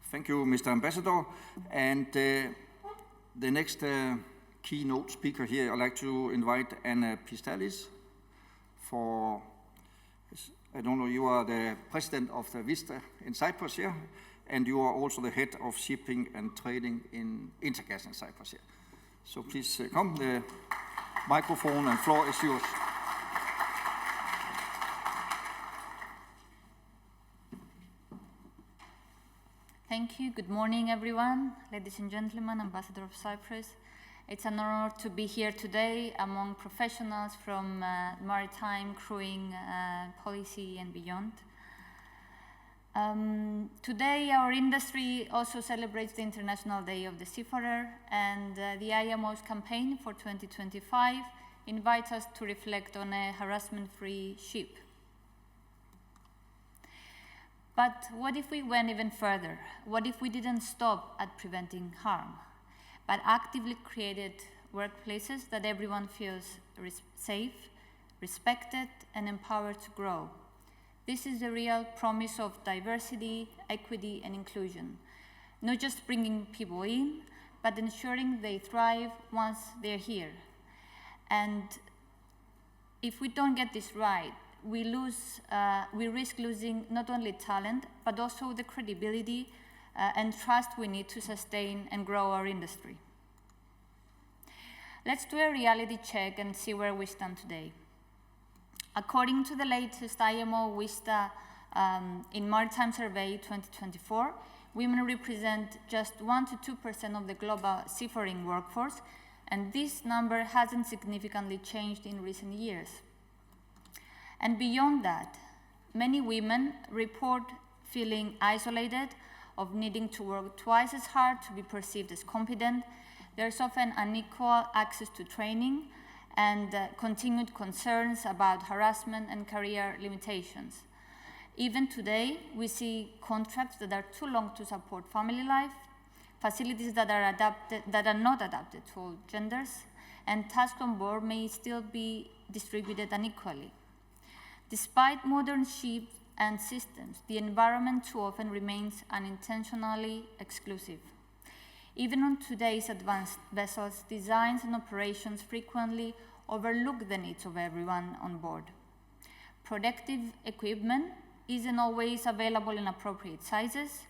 Thank you, Mr. Ambassador. And the next keynote speaker here, I'd like to invite Anna Pittalis for, I don't know, you are the president of the WISTA in Cyprus here, and you are also the head of shipping and trading in Intergaz in Cyprus here. So please come, the microphone and floor is yours. Thank you. Good morning, everyone. Ladies and gentlemen, Ambassador of Cyprus. It's an honor to be here today among professionals from maritime, crewing, policy, and beyond. Today, our industry also celebrates the International Day of the Seafarer, and the IMO's campaign for 2025 invites us to reflect on a harassment-free ship. But what if we went even further? What if we didn't stop at preventing harm, but actively created workplaces that everyone feels safe, respected, and empowered to grow? This is the real promise of diversity, equity, and inclusion. Not just bringing people in, but ensuring they thrive once they're here. And if we don't get this right, we risk losing not only talent, but also the credibility and trust we need to sustain and grow our industry. Let's do a reality check and see where we stand today. According to the latest IMO WISTA in Maritime Survey 2024, women represent just 1% to 2% of the global seafaring workforce, and this number hasn't significantly changed in recent years. And beyond that, many women report feeling isolated, of needing to work twice as hard to be perceived as competent. There's often unequal access to training and continued concerns about harassment and career limitations. Even today, we see contracts that are too long to support family life, facilities that are not adapted to all genders, and tasks on board may still be distributed unequally. Despite modern ships and systems, the environment too often remains unintentionally exclusive. Even on today's advanced vessels, designs and operations frequently overlook the needs of everyone on board. Protective equipment isn't always available in appropriate sizes.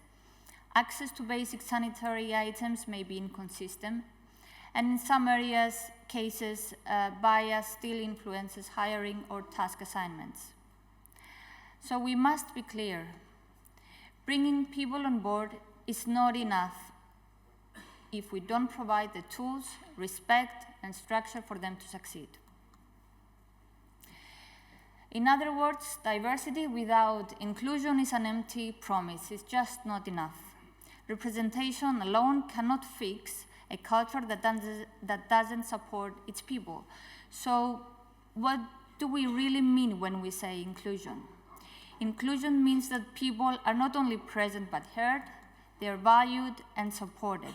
Access to basic sanitary items may be inconsistent. And in some cases, bias still influences hiring or task assignments. So we must be clear. Bringing people on board is not enough if we don't provide the tools, respect, and structure for them to succeed. In other words, diversity without inclusion is an empty promise. It's just not enough. Representation alone cannot fix a culture that doesn't support its people. So what do we really mean when we say inclusion? Inclusion means that people are not only present but heard, they are valued and supported.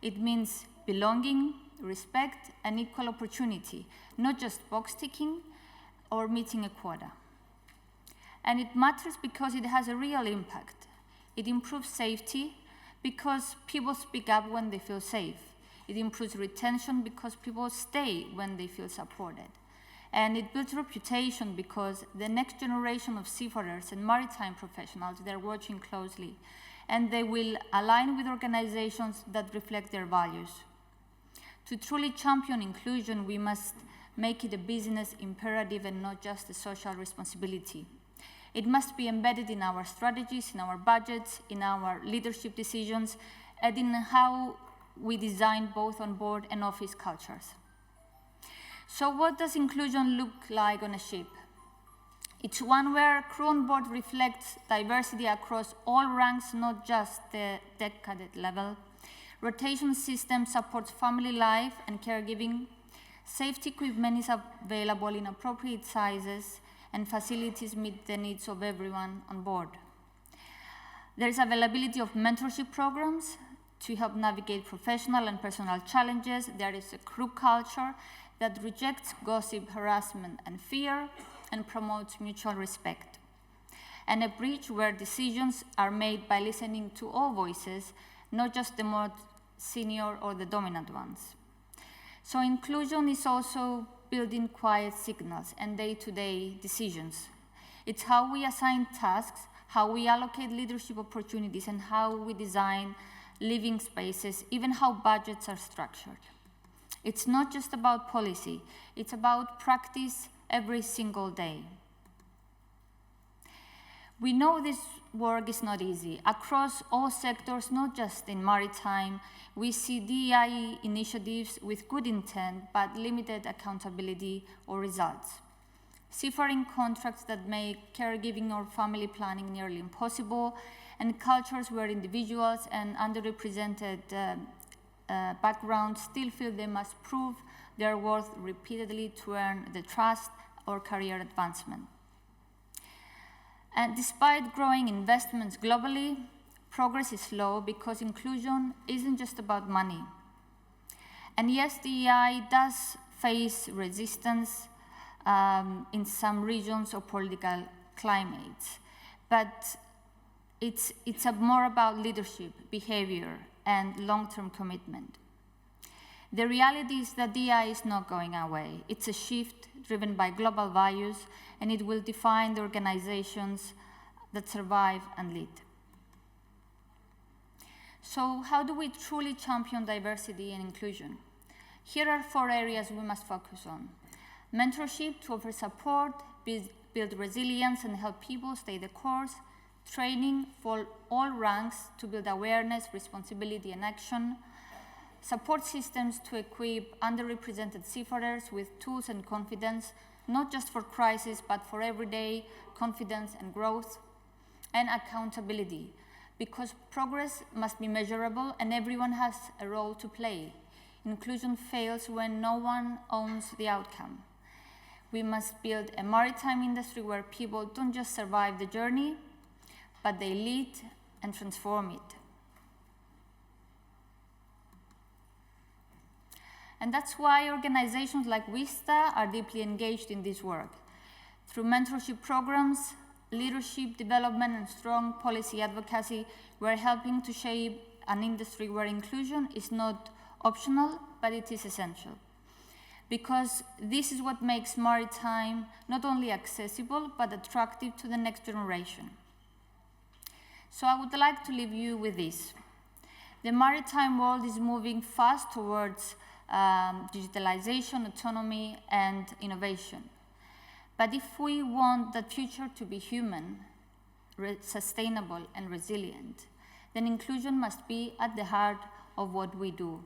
It means belonging, respect, and equal opportunity, not just box ticking or meeting a quota. And it matters because it has a real impact. It improves safety because people speak up when they feel safe. It improves retention because people stay when they feel supported. And it builds reputation because the next generation of seafarers and maritime professionals, they're watching closely, and they will align with organizations that reflect their values. To truly champion inclusion, we must make it a business imperative and not just a social responsibility. It must be embedded in our strategies, in our budgets, in our leadership decisions, and in how we design both on board and office cultures. So what does inclusion look like on a ship? It's one where crew on board reflects diversity across all ranks, not just the deck cadet level. Rotation system supports family life and caregiving. Safety equipment is available in appropriate sizes, and facilities meet the needs of everyone on board. There is availability of mentorship programs to help navigate professional and personal challenges. There is a crew culture that rejects gossip, harassment, and fear, and promotes mutual respect. and a bridge where decisions are made by listening to all voices, not just the more senior or the dominant ones. So inclusion is also building quiet signals and day-to-day decisions. It's how we assign tasks, how we allocate leadership opportunities, and how we design living spaces, even how budgets are structured. It's not just about policy, it's about practice every single day. We know this work is not easy. Across all sectors, not just in maritime, we see DEI initiatives with good intent but limited accountability or results. Seafaring contracts that make caregiving or family planning nearly impossible, and cultures where individuals and underrepresented backgrounds still feel they must prove their worth repeatedly to earn the trust or career advancement. And despite growing investments globally, progress is slow because inclusion isn't just about money. And yes, DEI does face resistance in some regions or political climates, but it's more about leadership, behavior, and long-term commitment. The reality is that DEI is not going away. It's a shift driven by global values, and it will define the organizations that survive and lead. So how do we truly champion diversity and inclusion? Here are 4 areas we must focus on. Mentorship to offer support, build resilience and help people stay the course. Training for all ranks to build awareness, responsibility and action. Support systems to equip underrepresented seafarers with tools and confidence, not just for crisis, but for everyday confidence and growth. And accountability, because progress must be measurable and everyone has a role to play. Inclusion fails when no one owns the outcome. We must build a maritime industry where people don't just survive the journey, but they lead and transform it. And that's why organizations like WISTA are deeply engaged in this work. Through mentorship programs, leadership development, and strong policy advocacy, we're helping to shape an industry where inclusion is not optional, but it is essential. Because this is what makes maritime not only accessible, but attractive to the next generation. So I would like to leave you with this. The maritime world is moving fast towards digitalization, autonomy, and innovation. But if we want the future to be human, sustainable, and resilient, then inclusion must be at the heart of what we do,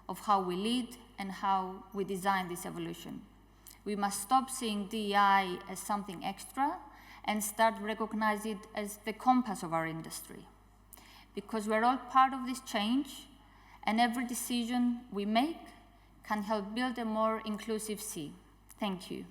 of how we lead and how we design this evolution. We must stop seeing DEI as something extra and start recognizing it as the compass of our industry. Because we're all part of this change, and every decision we make can help build a more inclusive sea. Thank you.